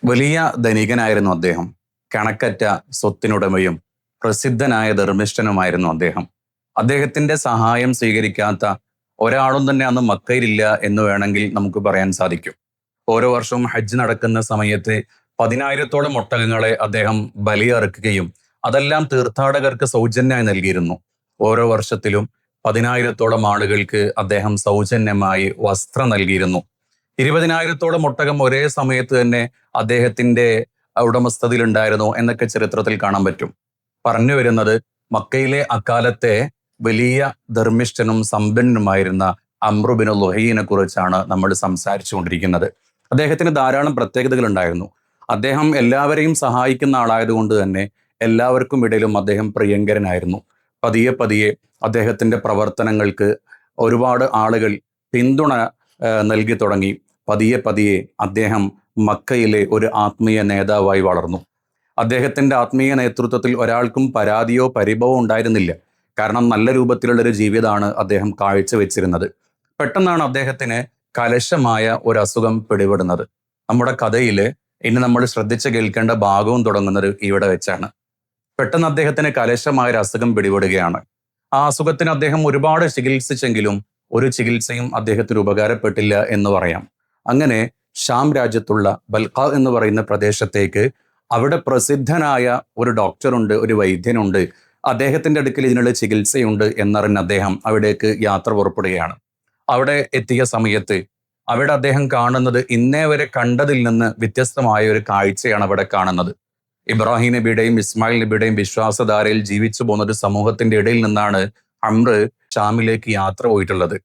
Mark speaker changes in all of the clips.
Speaker 1: വലിയ ധനികനായിരുന്നു അദ്ദേഹം. കണക്കറ്റ സ്വത്തിനുടമയും പ്രസിദ്ധനായ ധർമ്മിഷ്ഠനുമായിരുന്നു അദ്ദേഹം. അദ്ദേഹത്തിന്റെ സഹായം സ്വീകരിക്കാത്ത ഒരാളും തന്നെ അന്ന് മക്കയിലില്ല എന്ന് വേണമെങ്കിൽ നമുക്ക് പറയാൻ സാധിക്കും. ഓരോ വർഷവും ഹജ്ജ് നടക്കുന്ന സമയത്ത് 10,000-ഓളം ഒട്ടകങ്ങളെ അദ്ദേഹം ബലിയറുക്കുകയും അതെല്ലാം തീർത്ഥാടകർക്ക് സൗജന്യമായി നൽകിയിരുന്നു. ഓരോ വർഷത്തിലും 10,000-ഓളം ആളുകൾക്ക് അദ്ദേഹം സൗജന്യമായി വസ്ത്രം നൽകിയിരുന്നു. 20,000-ഓളം ഒട്ടകം ഒരേ സമയത്ത് തന്നെ അദ്ദേഹത്തിന്റെ ഉടമസ്ഥതയിൽ ഉണ്ടായിരുന്നു എന്നൊക്കെ ചരിത്രത്തിൽ കാണാൻ പറ്റും. പറഞ്ഞു വരുന്നത്, മക്കയിലെ അക്കാലത്തെ വലിയ ധർമ്മിഷ്ഠനും സമ്പന്നനുമായിരുന്ന അംറു ബിൻ ലുഹൈനെ കുറിച്ചാണ് നമ്മൾ സംസാരിച്ചു കൊണ്ടിരിക്കുന്നത്. അദ്ദേഹത്തിന് ധാരാളം പ്രത്യേകതകൾ ഉണ്ടായിരുന്നു. അദ്ദേഹം എല്ലാവരെയും സഹായിക്കുന്ന ആളായതുകൊണ്ട് തന്നെ എല്ലാവർക്കും ഇടയിലും അദ്ദേഹം പ്രിയങ്കരനായിരുന്നു. പതിയെ പതിയെ അദ്ദേഹത്തിന്റെ പ്രവർത്തനങ്ങൾക്ക് ഒരുപാട് ആളുകൾ പിന്തുണ നൽകി തുടങ്ങി. പതിയെ പതിയെ അദ്ദേഹം മക്കയിലെ ഒരു ആത്മീയ നേതാവായി വളർന്നു. അദ്ദേഹത്തിന്റെ ആത്മീയ നേതൃത്വത്തിൽ ഒരാൾക്കും പരാതിയോ പരിഭവോ ഉണ്ടായിരുന്നില്ല. കാരണം നല്ല രൂപത്തിലുള്ളൊരു ജീവിതമാണ് അദ്ദേഹം കാഴ്ചവെച്ചിരുന്നത്. പെട്ടെന്നാണ് അദ്ദേഹത്തിന് കലശമായ ഒരു അസുഖം പിടിപെടുന്നത്. നമ്മുടെ കഥയിൽ ഇനി നമ്മൾ ശ്രദ്ധിച്ച് കേൾക്കേണ്ട ഭാഗവും തുടങ്ങുന്നത് ഇവിടെ വെച്ചാണ്. പെട്ടെന്ന് അദ്ദേഹത്തിന് കലശമായ ഒരു അസുഖം പിടിപെടുകയാണ്. ആ അസുഖത്തിന് അദ്ദേഹം ഒരുപാട് ചികിത്സിച്ചെങ്കിലും ഒരു ചികിത്സയും അദ്ദേഹത്തിന് ഉപകാരപ്പെട്ടില്ല എന്ന് പറയാം. അങ്ങനെ ഷാം രാജ്യത്തുള്ള ബൽഖ എന്ന് പറയുന്ന പ്രദേശത്തേക്ക്, അവിടെ പ്രസിദ്ധനായ ഒരു ഡോക്ടറുണ്ട്, ഒരു വൈദ്യനുണ്ട്, അദ്ദേഹത്തിന്റെ അടുക്കൽ ഇതിനുള്ള ചികിത്സയുണ്ട് എന്നറിഞ്ഞ് അദ്ദേഹം അവിടേക്ക് യാത്ര പുറപ്പെടുകയാണ്. അവിടെ എത്തിയ സമയത്ത് അവിടെ അദ്ദേഹം കാണുന്നത് ഇന്നേ വരെ കണ്ടതിൽ നിന്ന് വ്യത്യസ്തമായ ഒരു കാഴ്ചയാണ് അവിടെ കാണുന്നത്. ഇബ്രാഹിം നബിയുടെയും ഇസ്മായിൽ നബിയുടെയും വിശ്വാസധാരയിൽ ജീവിച്ചു പോകുന്ന ഒരു സമൂഹത്തിന്റെ ഇടയിൽ നിന്നാണ് അംർ ഷാമിലേക്ക് യാത്ര പോയിട്ടുള്ളത്.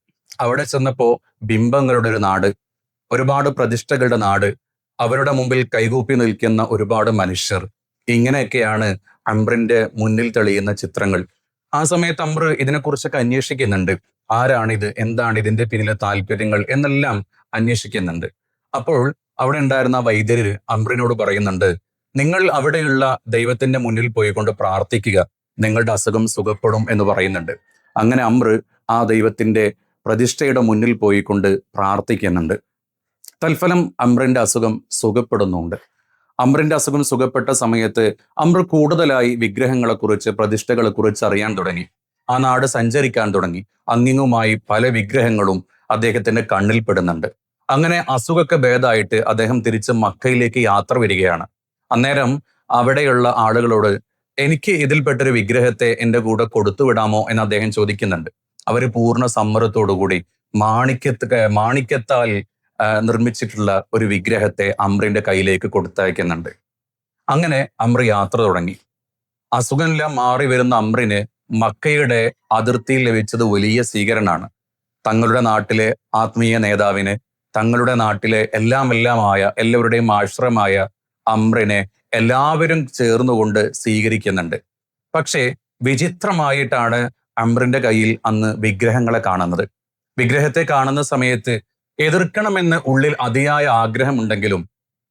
Speaker 1: അവിടെ ചെന്നപ്പോ ബിംബങ്ങളുടെ ഒരു നാട്, ഒരുപാട് പ്രതിഷ്ഠകളുടെ നാട്, അവരുടെ മുമ്പിൽ കൈകൂപ്പി നിൽക്കുന്ന ഒരുപാട് മനുഷ്യർ, ഇങ്ങനെയൊക്കെയാണ് അംറിന്റെ മുന്നിൽ തെളിയുന്ന ചിത്രങ്ങൾ. ആ സമയത്ത് അംർ ഇതിനെക്കുറിച്ചൊക്കെ അന്വേഷിക്കുന്നുണ്ട്. ആരാണിത്, എന്താണ് ഇതിന്റെ പിന്നിലെ താല്പര്യങ്ങൾ എന്നെല്ലാം അന്വേഷിക്കുന്നുണ്ട്. അപ്പോൾ അവിടെ ഉണ്ടായിരുന്ന വൈദ്യര് അംറിനോട് പറയുന്നുണ്ട്, നിങ്ങൾ അവിടെയുള്ള ദൈവത്തിന്റെ മുന്നിൽ പോയിക്കൊണ്ട് പ്രാർത്ഥിക്കുക, നിങ്ങളുടെ അസുഖം സുഖപ്പെടും എന്ന് പറയുന്നുണ്ട്. അങ്ങനെ അംർ ആ ദൈവത്തിന്റെ പ്രതിഷ്ഠയുടെ മുന്നിൽ പോയിക്കൊണ്ട് പ്രാർത്ഥിക്കുന്നുണ്ട്. തൽഫലം അംറിന്റെ അസുഖം സുഖപ്പെടുന്നുണ്ട്. അംറിന്റെ അസുഖം സുഖപ്പെട്ട സമയത്ത് അംർ കൂടുതലായി വിഗ്രഹങ്ങളെക്കുറിച്ച്, പ്രതിഷ്ഠകളെക്കുറിച്ച് അറിയാൻ തുടങ്ങി. ആ നാട് സഞ്ചരിക്കാൻ തുടങ്ങി. അങ്ങിങ്ങുമായി പല വിഗ്രഹങ്ങളും അദ്ദേഹത്തിന്റെ കണ്ണിൽ പെടുന്നുണ്ട്. അങ്ങനെ അസുഖമൊക്കെ ഭേദമായിട്ട് അദ്ദേഹം തിരിച്ച് മക്കയിലേക്ക് യാത്ര വരികയാണ്. അന്നേരം അവിടെയുള്ള ആളുകളോട്, എനിക്ക് ഇതിൽപ്പെട്ടൊരു വിഗ്രഹത്തെ എൻ്റെ കൂടെ കൊടുത്തുവിടാമോ എന്ന് അദ്ദേഹം ചോദിക്കുന്നുണ്ട്. അവർ പൂർണ്ണ സമ്മതത്തോടുകൂടി മാണിക്യത്താൽ നിർമ്മിച്ചിട്ടുള്ള ഒരു വിഗ്രഹത്തെ അംറിന്റെ കയ്യിലേക്ക് കൊടുത്തയക്കുന്നുണ്ട്. അങ്ങനെ അംർ യാത്ര തുടങ്ങി. അസുഖമെല്ലാം മാറി വരുന്ന അംറിന് മക്കയുടെ അതിർത്തിയിൽ ലഭിച്ചത് വലിയ സ്വീകരണമാണ്. തങ്ങളുടെ നാട്ടിലെ ആത്മീയ നേതാവിന്, തങ്ങളുടെ നാട്ടിലെ എല്ലാമായ എല്ലാവരുടെയും ആശ്രയമായ അംറിനെ എല്ലാവരും ചേർന്നുകൊണ്ട് സ്വീകരിക്കുന്നുണ്ട്. പക്ഷേ വിചിത്രമായിട്ടാണ് അംറിന്റെ കയ്യിൽ അന്ന് വിഗ്രഹങ്ങളെ കാണുന്നത്. വിഗ്രഹത്തെ കാണുന്ന സമയത്ത് എതിർക്കണമെന്ന് ഉള്ളിൽ അതിയായ ആഗ്രഹമുണ്ടെങ്കിലും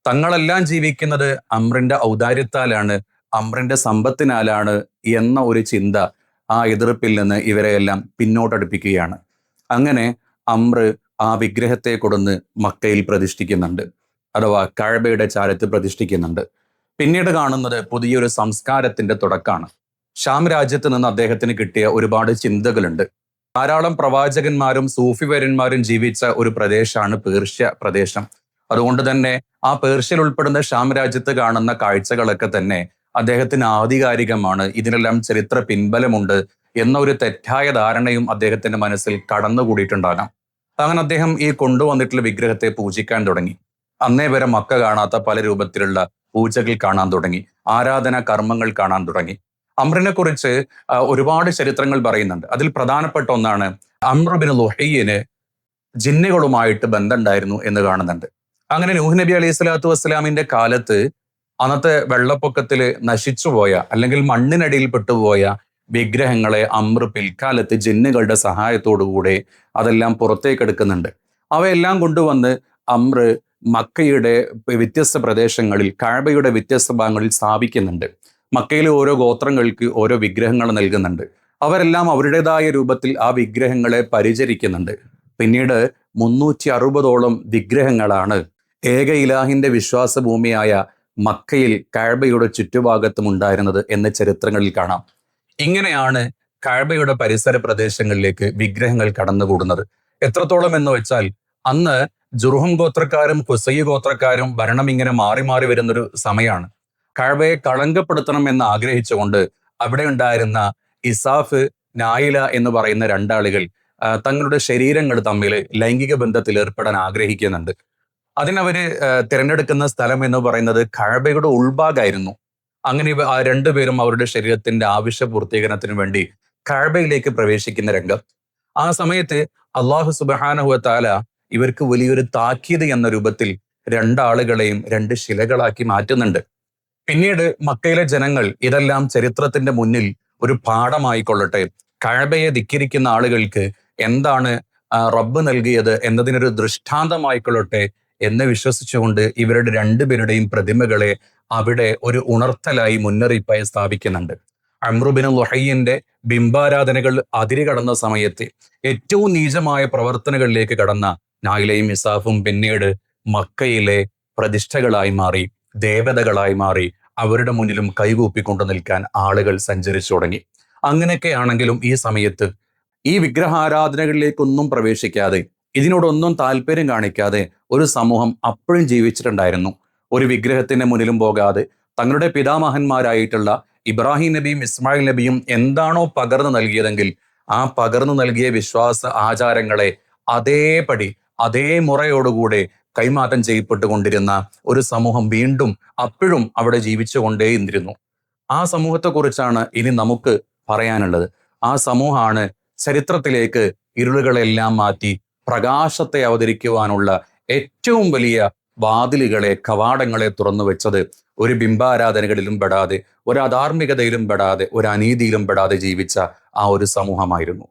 Speaker 1: തങ്ങളെല്ലാം ജീവിക്കുന്നത് അംറിന്റെ ഔദാര്യത്താലാണ്, അംറിന്റെ സമ്പത്തിനാലാണ് എന്ന ഒരു ചിന്ത ആ എതിർപ്പിൽ നിന്ന് ഇവരെയെല്ലാം പിന്നോട്ടടുപ്പിക്കുകയാണ്. അങ്ങനെ അംർ ആ വിഗ്രഹത്തെ കൊടുന്ന് മക്കയിൽ പ്രതിഷ്ഠിക്കുന്നുണ്ട്, അഥവാ കഅബയുടെ ചാരത്ത് പ്രതിഷ്ഠിക്കുന്നുണ്ട്. പിന്നീട് കാണുന്നത് പുതിയൊരു സംസ്കാരത്തിന്റെ തുടക്കമാണ്. ഷാം രാജ്യത്ത് നിന്ന് അദ്ദേഹത്തിന് കിട്ടിയ ഒരുപാട് ചിന്തകളുണ്ട്. ധാരാളം പ്രവാചകന്മാരും സൂഫിവര്യന്മാരും ജീവിച്ച ഒരു പ്രദേശമാണ് പേർഷ്യ പ്രദേശം. അതുകൊണ്ട് തന്നെ ആ പേർഷ്യയിൽ ഉൾപ്പെടുന്ന ഷാം രാജ്യത്ത് കാണുന്ന കാഴ്ചകളൊക്കെ തന്നെ അദ്ദേഹത്തിന് ആധികാരികമാണ്, ഇതിനെല്ലാം ചരിത്ര പിൻബലമുണ്ട് എന്ന ഒരു തെറ്റായ ധാരണയും അദ്ദേഹത്തിന്റെ മനസ്സിൽ കടന്നുകൂടിയിട്ടുണ്ടാകാം. അങ്ങനെ അദ്ദേഹം ഈ കൊണ്ടുവന്നിട്ടുള്ള വിഗ്രഹത്തെ പൂജിക്കാൻ തുടങ്ങി. അന്നേ വരെ മക്ക കാണാത്ത പല രൂപത്തിലുള്ള പൂജകൾ കാണാൻ തുടങ്ങി, ആരാധനാ കർമ്മങ്ങൾ കാണാൻ തുടങ്ങി. അംറിനെ കുറിച്ച് ഒരുപാട് ചരിത്രങ്ങൾ പറയുന്നുണ്ട്. അതിൽ പ്രധാനപ്പെട്ട ഒന്നാണ് അംർ ബിൻ ലുഹൈന് ജിന്നുകളുമായിട്ട് ബന്ധമുണ്ടായിരുന്നു എന്ന് കാണുന്നുണ്ട്. അങ്ങനെ നൂഹ് നബി അലൈഹി സ്വലാത്തു വസ്സലാമിന്റെ കാലത്ത് അന്നത്തെ വെള്ളപ്പൊക്കത്തിൽ നശിച്ചുപോയ, അല്ലെങ്കിൽ മണ്ണിനടിയിൽ പെട്ടുപോയ വിഗ്രഹങ്ങളെ അംർ പിൽക്കാലത്ത് ജിന്നുകളുടെ സഹായത്തോടുകൂടെ അതെല്ലാം പുറത്തേക്കെടുക്കുന്നുണ്ട്. അവയെല്ലാം കൊണ്ടുവന്ന് അംർ മക്കയുടെ വ്യത്യസ്ത പ്രദേശങ്ങളിൽ, കഅബയുടെ വ്യത്യസ്ത ഭാഗങ്ങളിൽ സ്ഥാപിക്കുന്നുണ്ട്. മക്കയിലെ ഓരോ ഗോത്രങ്ങൾക്ക് ഓരോ വിഗ്രഹങ്ങൾ നൽകുന്നുണ്ട്. അവരെല്ലാം അവരുടേതായ രൂപത്തിൽ ആ വിഗ്രഹങ്ങളെ പരിചരിക്കുന്നുണ്ട്. പിന്നീട് 360ഓളം വിഗ്രഹങ്ങളാണ് ഏക ഇലാഹിന്റെ വിശ്വാസ ഭൂമിയായ മക്കയിൽ കഅബയുടെ ചുറ്റുഭാഗത്തും ഉണ്ടായിരുന്നത് എന്ന് ചരിത്രങ്ങളിൽ കാണാം. ഇങ്ങനെയാണ് കഅബയുടെ പരിസര പ്രദേശങ്ങളിലേക്ക് വിഗ്രഹങ്ങൾ കടന്നുകൂടുന്നത്. എത്രത്തോളം എന്ന് വെച്ചാൽ അന്ന് ജുർഹും ഗോത്രക്കാരും ഖുസൈ ഗോത്രക്കാരും ഭരണം ഇങ്ങനെ മാറി മാറി വരുന്നൊരു സമയമാണ്. കഅബയെ കളങ്കപ്പെടുത്തണം എന്ന് ആഗ്രഹിച്ചുകൊണ്ട് അവിടെ ഉണ്ടായിരുന്ന ഇസാഫ്, നായില എന്ന് പറയുന്ന രണ്ടാളുകൾ തങ്ങളുടെ ശരീരങ്ങൾ തമ്മിൽ ലൈംഗിക ബന്ധത്തിൽ ഏർപ്പെടാൻ ആഗ്രഹിക്കുന്നുണ്ട്. അതിനവര് തിരഞ്ഞെടുക്കുന്ന സ്ഥലം എന്ന് പറയുന്നത് കഅബയുടെ ഉൾഭാഗമായിരുന്നു. അങ്ങനെ ആ രണ്ടുപേരും അവരുടെ ശരീരത്തിന്റെ ആവശ്യ പൂർത്തീകരണത്തിന് വേണ്ടി കഅബയിലേക്ക് പ്രവേശിക്കുന്ന രംഗം. ആ സമയത്ത് അള്ളാഹു സുബ്ഹാനഹു വ തആല ഇവർക്ക് വലിയൊരു താക്കീത് എന്ന രൂപത്തിൽ രണ്ടാളുകളെയും രണ്ട് ശിലകളാക്കി മാറ്റുന്നുണ്ട്. പിന്നീട് മക്കയിലെ ജനങ്ങൾ ഇതെല്ലാം ചരിത്രത്തിന്റെ മുന്നിൽ ഒരു പാഠമായിക്കൊള്ളട്ടെ, കഅബയെ ധിക്കരിക്കുന്ന ആളുകൾക്ക് എന്താണ് റബ്ബ് നൽകിയത് എന്നതിനൊരു ദൃഷ്ടാന്തമായിക്കൊള്ളട്ടെ എന്ന് വിശ്വസിച്ചുകൊണ്ട് ഇവരുടെ രണ്ടുപേരുടെയും പ്രതിമകളെ അവിടെ ഒരു ഉണർത്തലായി മുന്നറിയിപ്പായി സ്ഥാപിക്കുന്നുണ്ട്. അംറുബിൻ ലുഹയ്യിന്റെ ബിംബാരാധനകൾ അതിരുകടന്ന സമയത്ത് ഏറ്റവും നീചമായ പ്രവർത്തനങ്ങളിലേക്ക് കടന്ന നായിലയും ഇസാഫും പിന്നീട് മക്കയിലെ പ്രതിഷ്ഠകളായി മാറി, ദേവതകളായി മാറി. അവരുടെ മുന്നിലും കൈകൂപ്പിക്കൊണ്ടു നിൽക്കാൻ ആളുകൾ സഞ്ചരിച്ചു തുടങ്ങി. അങ്ങനെയൊക്കെയാണെങ്കിലും ഈ സമയത്ത് ഈ വിഗ്രഹാരാധനകളിലേക്കൊന്നും പ്രവേശിക്കാതെ, ഇതിനോടൊന്നും താല്പര്യം കാണിക്കാതെ ഒരു സമൂഹം അപ്പോഴും ജീവിച്ചിട്ടുണ്ടായിരുന്നു. ഒരു വിഗ്രഹത്തിന്റെ മുന്നിലും പോകാതെ തങ്ങളുടെ പിതാമഹന്മാരായിട്ടുള്ള ഇബ്രാഹിം നബിയും ഇസ്മായിൽ നബിയും എന്താണോ പകർന്നു നൽകിയതെങ്കിൽ ആ പകർന്നു നൽകിയ വിശ്വാസ ആചാരങ്ങളെ അതേപടി അതേ മുറയോടുകൂടെ കൈമാറ്റം ചെയ്യപ്പെട്ടുകൊണ്ടിരുന്ന ഒരു സമൂഹം വീണ്ടും അപ്പോഴും അവിടെ ജീവിച്ചുകൊണ്ടേയിരുന്നിരുന്നു. ആ സമൂഹത്തെക്കുറിച്ചാണ് ഇനി നമുക്ക് പറയാനുള്ളത്. ആ സമൂഹമാണ് ചരിത്രത്തിലേക്ക് ഇരുളുകളെല്ലാം മാറ്റി പ്രകാശത്തെ അവതരിക്കുവാനുള്ള ഏറ്റവും വലിയ വാതിലുകളെ, കവാടങ്ങളെ തുറന്നു വെച്ചത്. ഒരു ബിംബാരാധനകളിലും പെടാതെ, ഒരു അധാർമികതയിലും പെടാതെ, ഒരു അനീതിയിലും പെടാതെ ജീവിച്ച ആ ഒരു സമൂഹമായിരുന്നു.